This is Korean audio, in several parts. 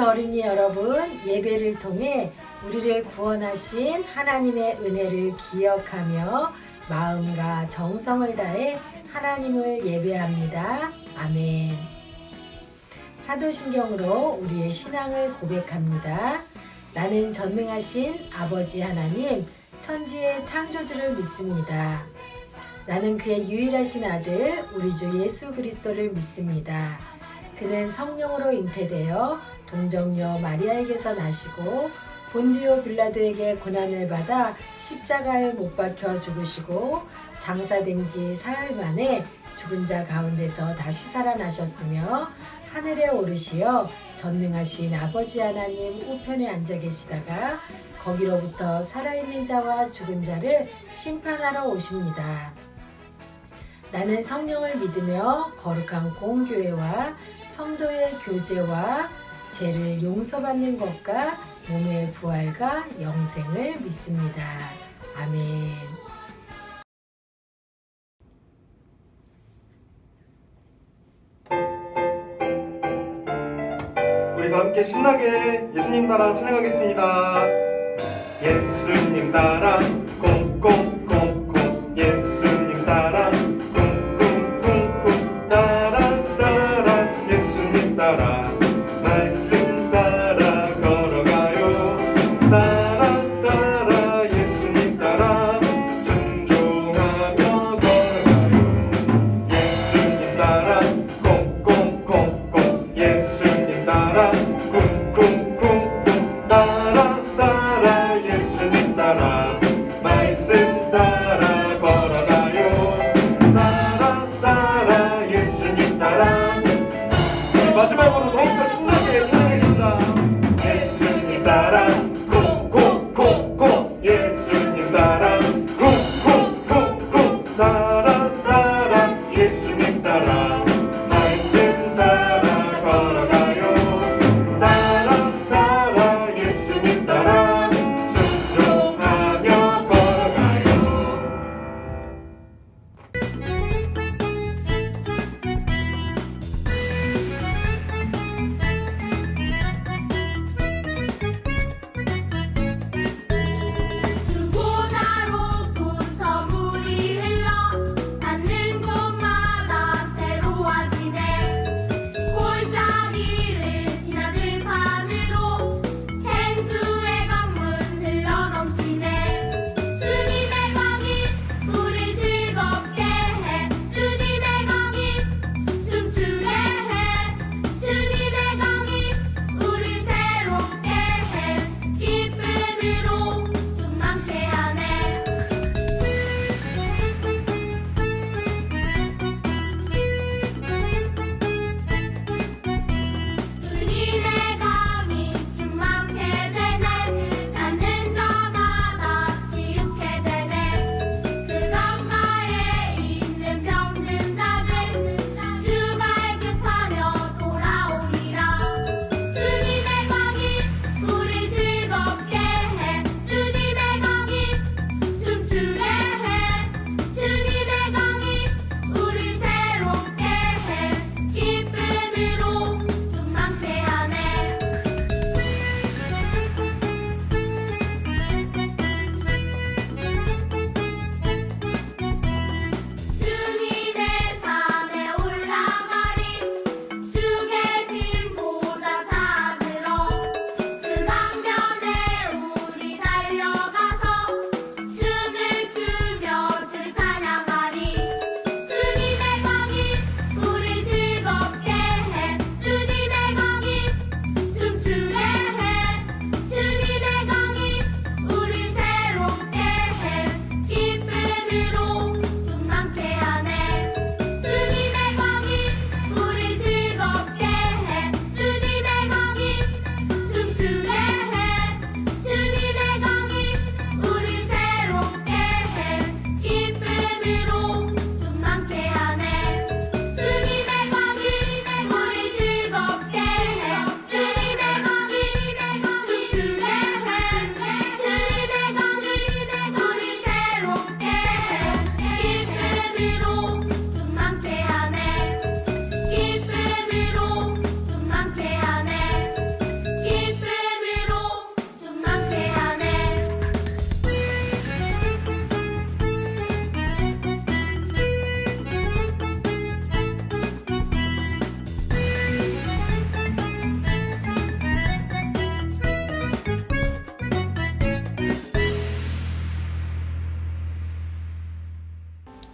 성도 어린이 여러분, 예배를 통해 우리를 구원하신 하나님의 은혜를 기억하며 마음과 정성을 다해 하나님을 예배합니다. 아멘. 사도신경으로 우리의 신앙을 고백합니다. 나는 전능하신 아버지 하나님, 천지의 창조주를 믿습니다. 나는 그의 유일하신 아들, 우리 주 예수 그리스도를 믿습니다. 그는 성령으로 잉태되어 동정녀 마리아에게서 나시고 본디오 빌라도에게 고난을 받아 십자가에 못 박혀 죽으시고 장사된 지 사흘 만에 죽은 자 가운데서 다시 살아나셨으며 하늘에 오르시어 전능하신 아버지 하나님 우편에 앉아 계시다가 거기로부터 살아있는 자와 죽은 자를 심판하러 오십니다. 나는 성령을 믿으며 거룩한 공교회와 성도의 교제와 죄를 용서받는 것과 몸의 부활과 영생을 믿습니다. 아멘. 우리 다 함께 신나게 예수님 따라 찬양하겠습니다. 예수님 따라 콩콩콩콩 예수님 따라 쿵쿵쿵쿵 따라 따라 예수님 따라 말씀 따라 걸어가요. 따라 따라 예수님 따라 순종하며 걸어가요. 예수님 따라 콩콩콩콩 예수님 따라 쿵쿵쿵쿵 따라 따라 예수님 따라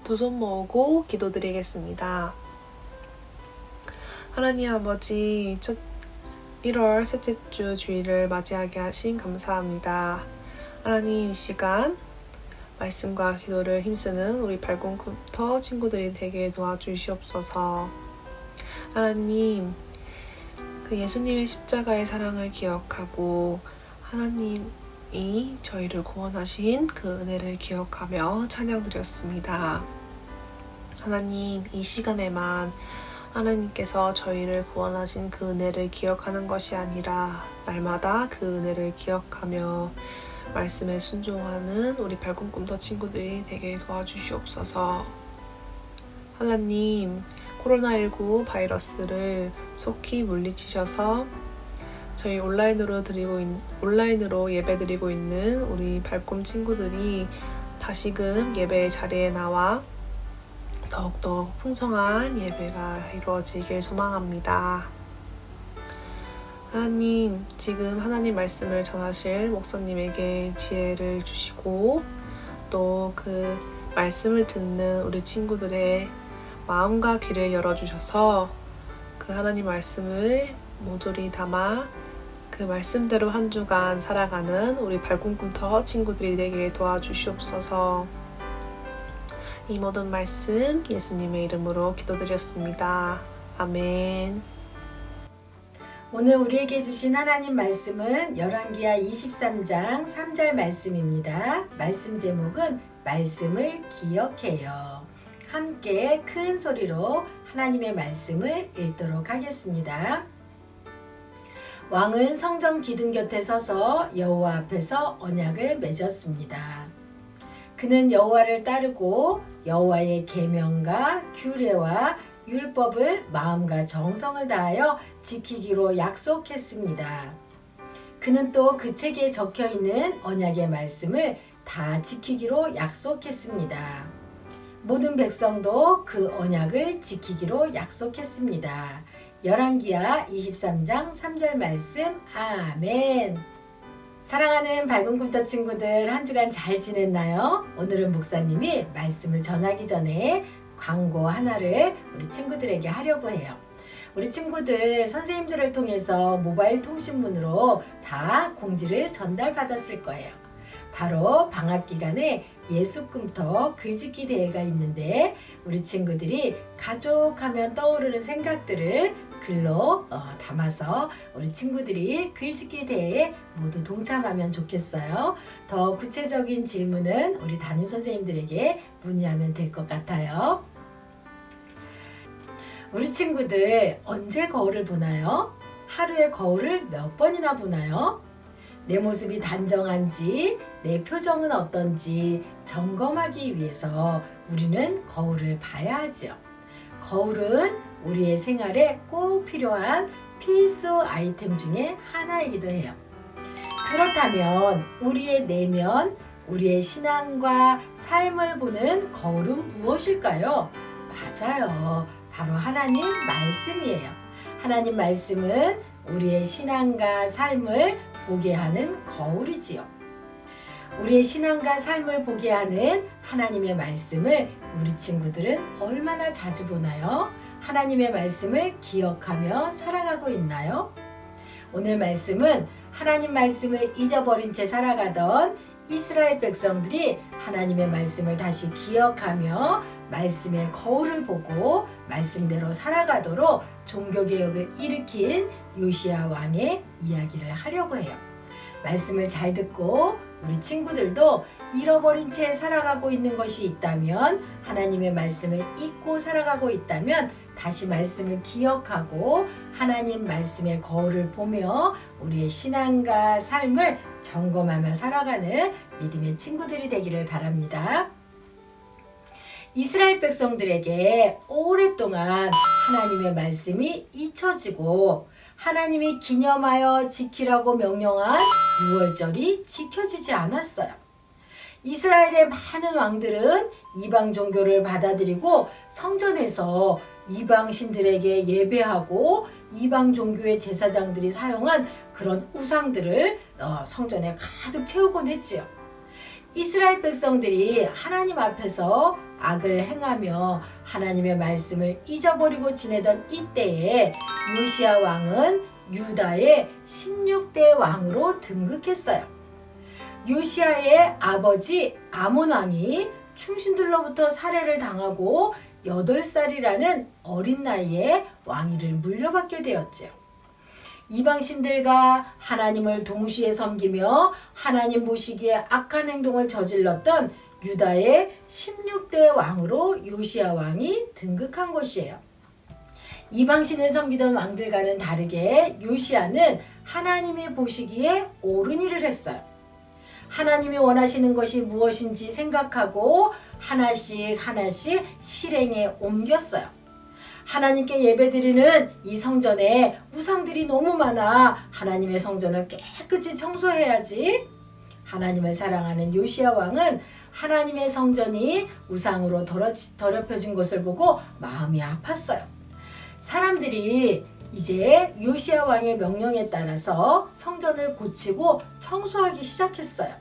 두 손 모으고 기도드리겠습니다. 하나님 아버지, 1월 셋째 주 주일을 맞이하게 하신 감사합니다. 하나님, 이 시간 말씀과 기도를 힘쓰는 우리 발꿈터 친구들이 되게 도와주시옵소서. 하나님, 그 예수님의 십자가의 사랑을 기억하고 하나님이 저희를 구원하신 그 은혜를 기억하며 찬양드렸습니다. 하나님, 이 시간에만 하나님께서 저희를 구원하신 그 은혜를 기억하는 것이 아니라 날마다 그 은혜를 기억하며 말씀에 순종하는 우리 발꿈꿈터 친구들이 되게 도와주시옵소서. 하나님, 코로나19 바이러스를 속히 물리치셔서 저희 온라인으로 예배드리고 있는 우리 발꿈 친구들이 다시금 예배 자리에 나와 더욱더 풍성한 예배가 이루어지길 소망합니다. 하나님, 지금 하나님 말씀을 전하실 목사님에게 지혜를 주시고 또 그 말씀을 듣는 우리 친구들의 마음과 귀를 열어주셔서 그 하나님 말씀을 모조리 담아 그 말씀대로 한 주간 살아가는 우리 발꿈꿈터 친구들이 되게 도와주시옵소서. 이 모든 말씀 예수님의 이름으로 기도드렸습니다. 아멘. 오늘 우리에게 주신 하나님 말씀은 열왕기하 23장 3절 말씀입니다. 말씀 제목은 말씀을 기억해요. 함께 큰 소리로 하나님의 말씀을 읽도록 하겠습니다. 왕은 성전 기둥 곁에 서서 여호와 앞에서 언약을 맺었습니다. 그는 여호와를 따르고 여호와의 계명과 규례와 율법을 마음과 정성을 다하여 지키기로 약속했습니다. 그는 또 그 책에 적혀 있는 언약의 말씀을 다 지키기로 약속했습니다. 모든 백성도 그 언약을 지키기로 약속했습니다. 열왕기하 23장 3절 말씀. 아멘. 사랑하는 발꿈꿈터 친구들, 한 주간 잘 지냈나요? 오늘은 목사님이 말씀을 전하기 전에 광고 하나를 우리 친구들에게 하려고 해요. 우리 친구들 선생님들을 통해서 모바일 통신문으로 다 공지를 전달받았을 거예요. 바로 방학 기간에 예수꿈터 글짓기 대회가 있는데 우리 친구들이 가족하면 떠오르는 생각들을 글로 담아서 우리 친구들이 글짓기 대회에 모두 동참하면 좋겠어요. 더 구체적인 질문은 우리 담임 선생님들에게 문의하면 될 것 같아요. 우리 친구들 언제 거울을 보나요? 하루에 거울을 몇 번이나 보나요? 내 모습이 단정한지, 내 표정은 어떤지 점검하기 위해서 우리는 거울을 봐야 하죠. 거울은 우리의 생활에 꼭 필요한 필수 아이템 중에 하나이기도 해요. 그렇다면 우리의 내면, 우리의 신앙과 삶을 보는 거울은 무엇일까요? 맞아요. 바로 하나님 말씀이에요. 하나님 말씀은 우리의 신앙과 삶을 보게 하는 거울이지요. 우리의 신앙과 삶을 보게 하는 하나님의 말씀을 우리 친구들은 얼마나 자주 보나요? 하나님의 말씀을 기억하며 살아가고 있나요? 오늘 말씀은 하나님 말씀을 잊어버린 채 살아가던 이스라엘 백성들이 하나님의 말씀을 다시 기억하며 말씀의 거울을 보고 말씀대로 살아가도록 종교개혁을 일으킨 요시야 왕의 이야기를 하려고 해요. 말씀을 잘 듣고 우리 친구들도 잃어버린 채 살아가고 있는 것이 있다면, 하나님의 말씀을 잊고 살아가고 있다면 다시 말씀을 기억하고 하나님 말씀의 거울을 보며 우리의 신앙과 삶을 점검하며 살아가는 믿음의 친구들이 되기를 바랍니다. 이스라엘 백성들에게 오랫동안 하나님의 말씀이 잊혀지고 하나님이 기념하여 지키라고 명령한 유월절이 지켜지지 않았어요. 이스라엘의 많은 왕들은 이방 종교를 받아들이고 성전에서 이방 신들에게 예배하고 이방 종교의 제사장들이 사용한 그런 우상들을 성전에 가득 채우곤 했지요. 이스라엘 백성들이 하나님 앞에서 악을 행하며 하나님의 말씀을 잊어버리고 지내던 이때에 요시야 왕은 유다의 16대 왕으로 등극했어요. 요시야의 아버지 아몬 왕이 충신들로부터 살해를 당하고 8살이라는 어린 나이에 왕위를 물려받게 되었죠. 이방신들과 하나님을 동시에 섬기며 하나님 보시기에 악한 행동을 저질렀던 유다의 16대 왕으로 요시야 왕이 등극한 것이에요. 이방신을 섬기던 왕들과는 다르게 요시야는 하나님이 보시기에 옳은 일을 했어요. 하나님이 원하시는 것이 무엇인지 생각하고 하나씩 실행에 옮겼어요. 하나님께 예배드리는 이 성전에 우상들이 너무 많아. 하나님의 성전을 깨끗이 청소해야지. 하나님을 사랑하는 요시야 왕은 하나님의 성전이 우상으로 더럽혀진 것을 보고 마음이 아팠어요. 사람들이 이제 요시야 왕의 명령에 따라서 성전을 고치고 청소하기 시작했어요.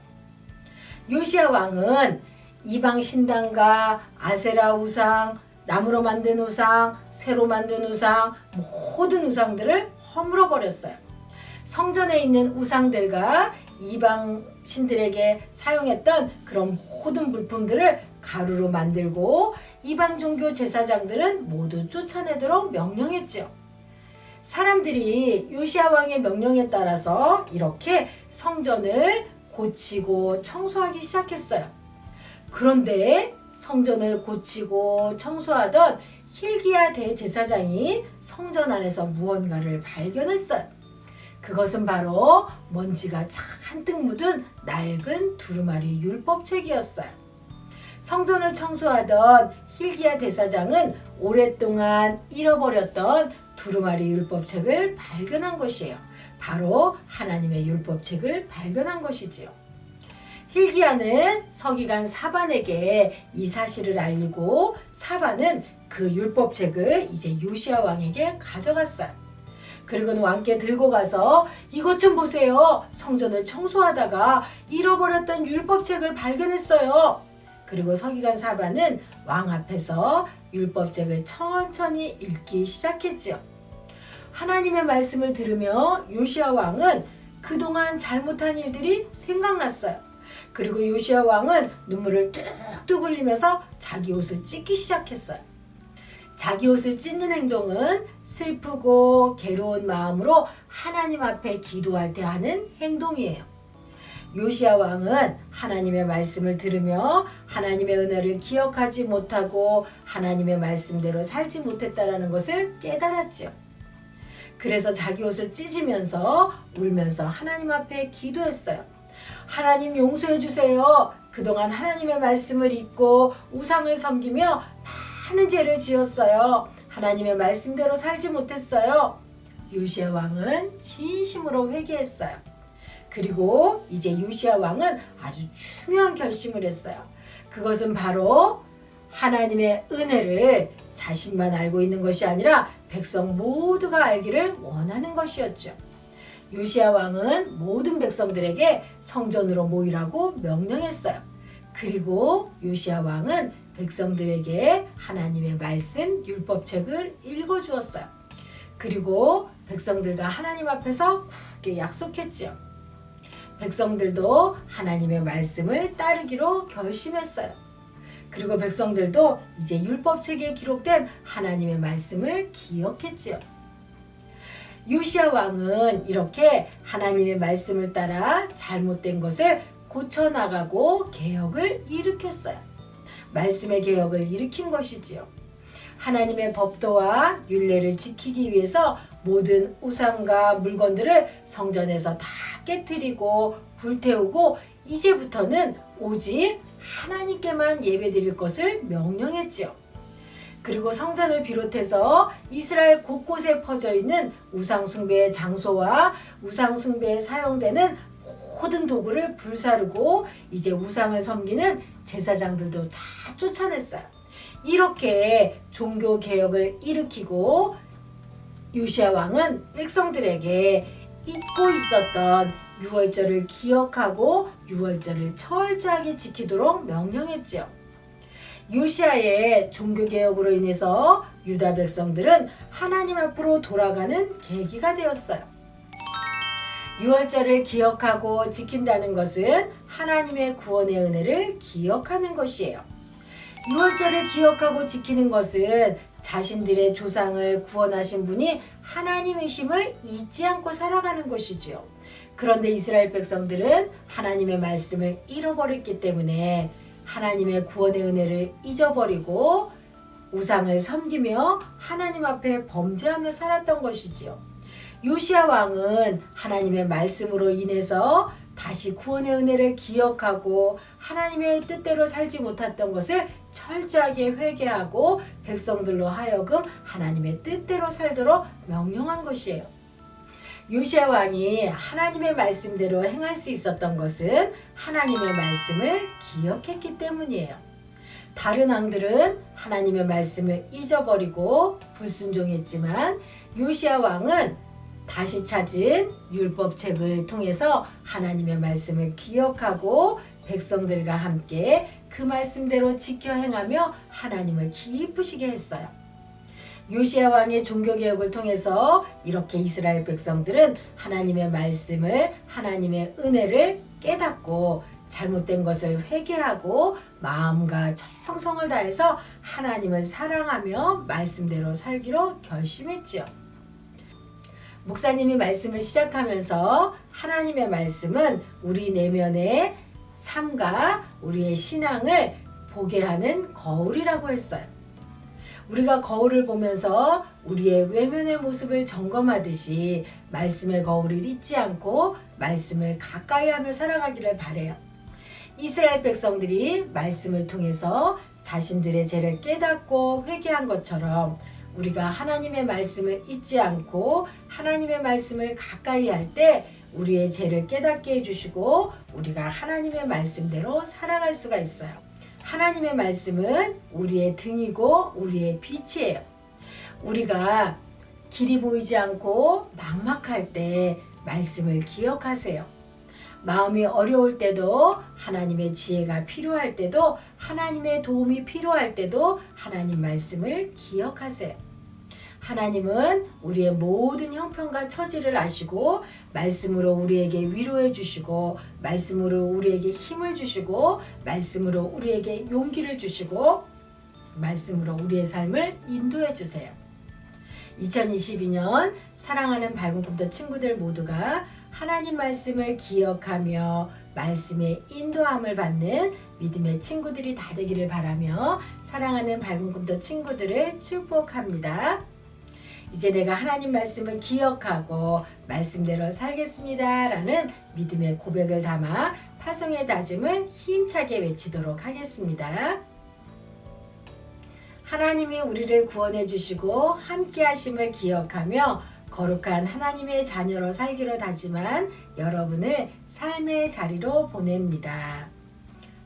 요시야 왕은 이방 신당과 아세라 우상, 나무로 만든 우상, 새로 만든 우상, 모든 우상들을 허물어 버렸어요. 성전에 있는 우상들과 이방 신들에게 사용했던 그런 모든 물품들을 가루로 만들고 이방 종교 제사장들은 모두 쫓아내도록 명령했지요. 사람들이 요시야 왕의 명령에 따라서 이렇게 성전을 고치고 청소하기 시작했어요. 그런데 성전을 고치고 청소하던 힐기야 대제사장이 성전 안에서 무언가를 발견했어요. 그것은 바로 먼지가 잔뜩 묻은 낡은 두루마리 율법책이었어요. 성전을 청소하던 힐기야 대사장은 오랫동안 잃어버렸던 두루마리 율법책을 발견한 것이에요. 바로 하나님의 율법책을 발견한 것이지요. 힐기야는 서기관 사반에게 이 사실을 알리고 사반은 그 율법책을 이제 요시야 왕에게 가져갔어요. 그리고는 왕께 들고 가서 이것 좀 보세요. 성전을 청소하다가 잃어버렸던 율법책을 발견했어요. 그리고 서기관 사반은 왕 앞에서 율법책을 천천히 읽기 시작했지요. 하나님의 말씀을 들으며 요시야 왕은 그동안 잘못한 일들이 생각났어요. 그리고 요시야 왕은 눈물을 뚝뚝 흘리면서 자기 옷을 찢기 시작했어요. 자기 옷을 찢는 행동은 슬프고 괴로운 마음으로 하나님 앞에 기도할 때 하는 행동이에요. 요시야 왕은 하나님의 말씀을 들으며 하나님의 은혜를 기억하지 못하고 하나님의 말씀대로 살지 못했다라는 것을 깨달았죠. 그래서 자기 옷을 찢으면서 울면서 하나님 앞에 기도했어요. 하나님 용서해 주세요. 그동안 하나님의 말씀을 잊고 우상을 섬기며 많은 죄를 지었어요. 하나님의 말씀대로 살지 못했어요. 요시야 왕은 진심으로 회개했어요. 그리고 이제 요시야 왕은 아주 중요한 결심을 했어요. 그것은 바로 하나님의 은혜를 자신만 알고 있는 것이 아니라 백성 모두가 알기를 원하는 것이었죠. 요시야 왕은 모든 백성들에게 성전으로 모이라고 명령했어요. 그리고 요시야 왕은 백성들에게 하나님의 말씀 율법책을 읽어주었어요. 그리고 백성들과 하나님 앞에서 굳게 약속했지요. 백성들도 하나님의 말씀을 따르기로 결심했어요. 그리고 백성들도 이제 율법책에 기록된 하나님의 말씀을 기억했지요. 요시야 왕은 이렇게 하나님의 말씀을 따라 잘못된 것을 고쳐나가고 개혁을 일으켰어요. 말씀의 개혁을 일으킨 것이지요. 하나님의 법도와 율례를 지키기 위해서 모든 우상과 물건들을 성전에서 다 깨트리고 불태우고 이제부터는 오직 하나님께만 예배드릴 것을 명령했지요. 그리고 성전을 비롯해서 이스라엘 곳곳에 퍼져 있는 우상숭배의 장소와 우상숭배에 사용되는 모든 도구를 불사르고 이제 우상을 섬기는 제사장들도 다 쫓아냈어요. 이렇게 종교 개혁을 일으키고 요시야 왕은 백성들에게 잊고 있었던 유월절을 기억하고 유월절을 철저하게 지키도록 명령했지요. 요시아의 종교개혁으로 인해서 유다 백성들은 하나님 앞으로 돌아가는 계기가 되었어요. 유월절을 기억하고 지킨다는 것은 하나님의 구원의 은혜를 기억하는 것이에요. 유월절을 기억하고 지키는 것은 자신들의 조상을 구원하신 분이 하나님이심을 잊지 않고 살아가는 것이지요. 그런데 이스라엘 백성들은 하나님의 말씀을 잃어버렸기 때문에 하나님의 구원의 은혜를 잊어버리고 우상을 섬기며 하나님 앞에 범죄하며 살았던 것이지요. 요시야 왕은 하나님의 말씀으로 인해서 다시 구원의 은혜를 기억하고 하나님의 뜻대로 살지 못했던 것을 철저하게 회개하고 백성들로 하여금 하나님의 뜻대로 살도록 명령한 것이에요. 요시야 왕이 하나님의 말씀대로 행할 수 있었던 것은 하나님의 말씀을 기억했기 때문이에요. 다른 왕들은 하나님의 말씀을 잊어버리고 불순종했지만 요시야 왕은 다시 찾은 율법책을 통해서 하나님의 말씀을 기억하고 백성들과 함께 그 말씀대로 지켜 행하며 하나님을 기쁘시게 했어요. 요시야 왕의 종교개혁을 통해서 이렇게 이스라엘 백성들은 하나님의 말씀을, 하나님의 은혜를 깨닫고 잘못된 것을 회개하고 마음과 정성을 다해서 하나님을 사랑하며 말씀대로 살기로 결심했지요. 목사님이 말씀을 시작하면서 하나님의 말씀은 우리 내면의 삶과 우리의 신앙을 보게 하는 거울이라고 했어요. 우리가 거울을 보면서 우리의 외면의 모습을 점검하듯이 말씀의 거울을 잊지 않고 말씀을 가까이 하며 살아가기를 바라요. 이스라엘 백성들이 말씀을 통해서 자신들의 죄를 깨닫고 회개한 것처럼 우리가 하나님의 말씀을 잊지 않고 하나님의 말씀을 가까이 할 때 우리의 죄를 깨닫게 해주시고 우리가 하나님의 말씀대로 살아갈 수가 있어요. 하나님의 말씀은 우리의 등이고 우리의 빛이에요. 우리가 길이 보이지 않고 막막할 때 말씀을 기억하세요. 마음이 어려울 때도 하나님의 지혜가 필요할 때도 하나님의 도움이 필요할 때도 하나님 말씀을 기억하세요. 하나님은 우리의 모든 형편과 처지를 아시고 말씀으로 우리에게 위로해 주시고 말씀으로 우리에게 힘을 주시고 말씀으로 우리에게 용기를 주시고 말씀으로 우리의 삶을 인도해 주세요. 2022년 사랑하는 밝은 꿈터 친구들 모두가 하나님 말씀을 기억하며 말씀의 인도함을 받는 믿음의 친구들이 다 되기를 바라며 사랑하는 밝은 꿈터 친구들을 축복합니다. 이제 내가 하나님 말씀을 기억하고 말씀대로 살겠습니다 라는 믿음의 고백을 담아 파송의 다짐을 힘차게 외치도록 하겠습니다. 하나님이 우리를 구원해 주시고 함께 하심을 기억하며 거룩한 하나님의 자녀로 살기로 다짐한 여러분을 삶의 자리로 보냅니다.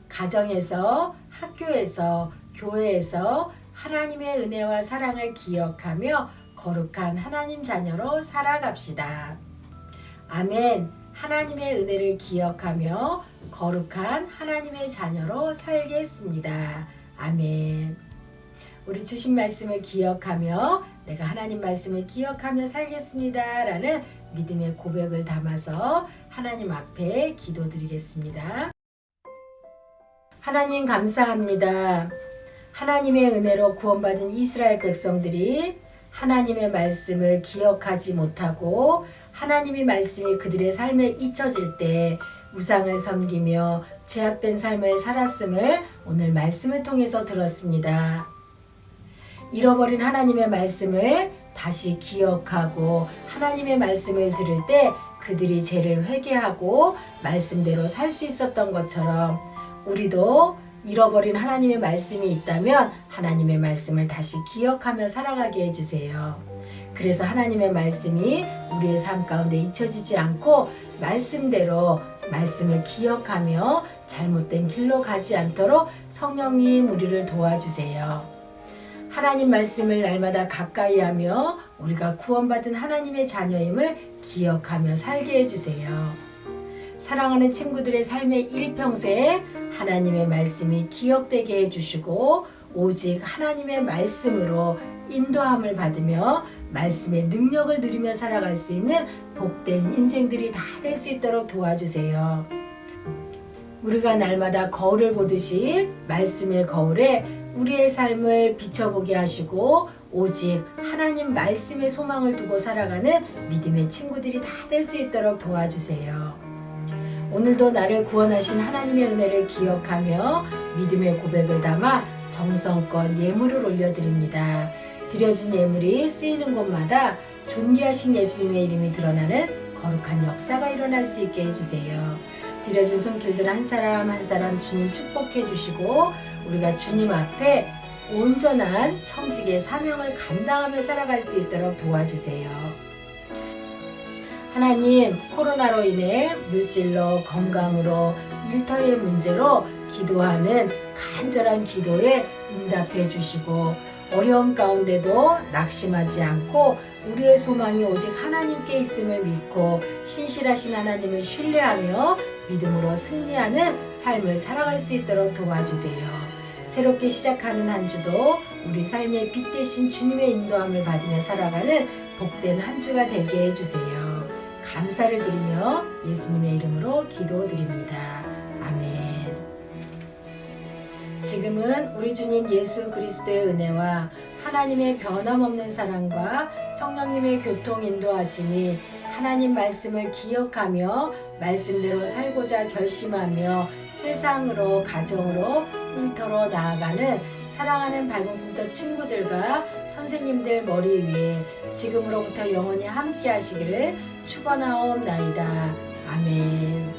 가정에서, 학교에서, 교회에서 하나님의 은혜와 사랑을 기억하며 거룩한 하나님 자녀로 살아갑시다. 아멘. 하나님의 은혜를 기억하며 거룩한 하나님의 자녀로 살겠습니다. 아멘. 우리 주신 말씀을 기억하며 내가 하나님 말씀을 기억하며 살겠습니다 라는 믿음의 고백을 담아서 하나님 앞에 기도드리겠습니다. 하나님 감사합니다. 하나님의 은혜로 구원받은 이스라엘 백성들이 하나님의 말씀을 기억하지 못하고 하나님의 말씀이 그들의 삶에 잊혀질 때 우상을 섬기며 죄악된 삶을 살았음을 오늘 말씀을 통해서 들었습니다. 잃어버린 하나님의 말씀을 다시 기억하고 하나님의 말씀을 들을 때 그들이 죄를 회개하고 말씀대로 살 수 있었던 것처럼 우리도 잃어버린 하나님의 말씀이 있다면 하나님의 말씀을 다시 기억하며 살아가게 해주세요. 그래서 하나님의 말씀이 우리의 삶 가운데 잊혀지지 않고 말씀대로 말씀을 기억하며 잘못된 길로 가지 않도록 성령님 우리를 도와주세요. 하나님 말씀을 날마다 가까이 하며 우리가 구원받은 하나님의 자녀임을 기억하며 살게 해주세요. 사랑하는 친구들의 삶의 일평생 하나님의 말씀이 기억되게 해주시고 오직 하나님의 말씀으로 인도함을 받으며 말씀의 능력을 누리며 살아갈 수 있는 복된 인생들이 다 될 수 있도록 도와주세요. 우리가 날마다 거울을 보듯이 말씀의 거울에 우리의 삶을 비춰보게 하시고 오직 하나님 말씀의 소망을 두고 살아가는 믿음의 친구들이 다 될 수 있도록 도와주세요. 오늘도 나를 구원하신 하나님의 은혜를 기억하며 믿음의 고백을 담아 정성껏 예물을 올려드립니다. 드려진 예물이 쓰이는 곳마다 존귀하신 예수님의 이름이 드러나는 거룩한 역사가 일어날 수 있게 해주세요. 드려진 손길들 한 사람 한 사람 주님 축복해 주시고 우리가 주님 앞에 온전한 청직의 사명을 감당하며 살아갈 수 있도록 도와주세요. 하나님, 코로나로 인해 물질로, 건강으로, 일터의 문제로 기도하는 간절한 기도에 응답해 주시고 어려움 가운데도 낙심하지 않고 우리의 소망이 오직 하나님께 있음을 믿고 신실하신 하나님을 신뢰하며 믿음으로 승리하는 삶을 살아갈 수 있도록 도와주세요. 새롭게 시작하는 한 주도 우리 삶의 빛 대신 주님의 인도함을 받으며 살아가는 복된 한 주가 되게 해주세요. 감사를 드리며 예수님의 이름으로 기도드립니다. 아멘. 지금은 우리 주님 예수 그리스도의 은혜와 하나님의 변함없는 사랑과 성령님의 교통 인도하심이 하나님 말씀을 기억하며 말씀대로 살고자 결심하며 세상으로 가정으로 일터로 나아가는 사랑하는 밝은 꿈터 친구들과 선생님들 머리 위에 지금으로부터 영원히 함께 하시기를 축원하옵나이다. 아멘.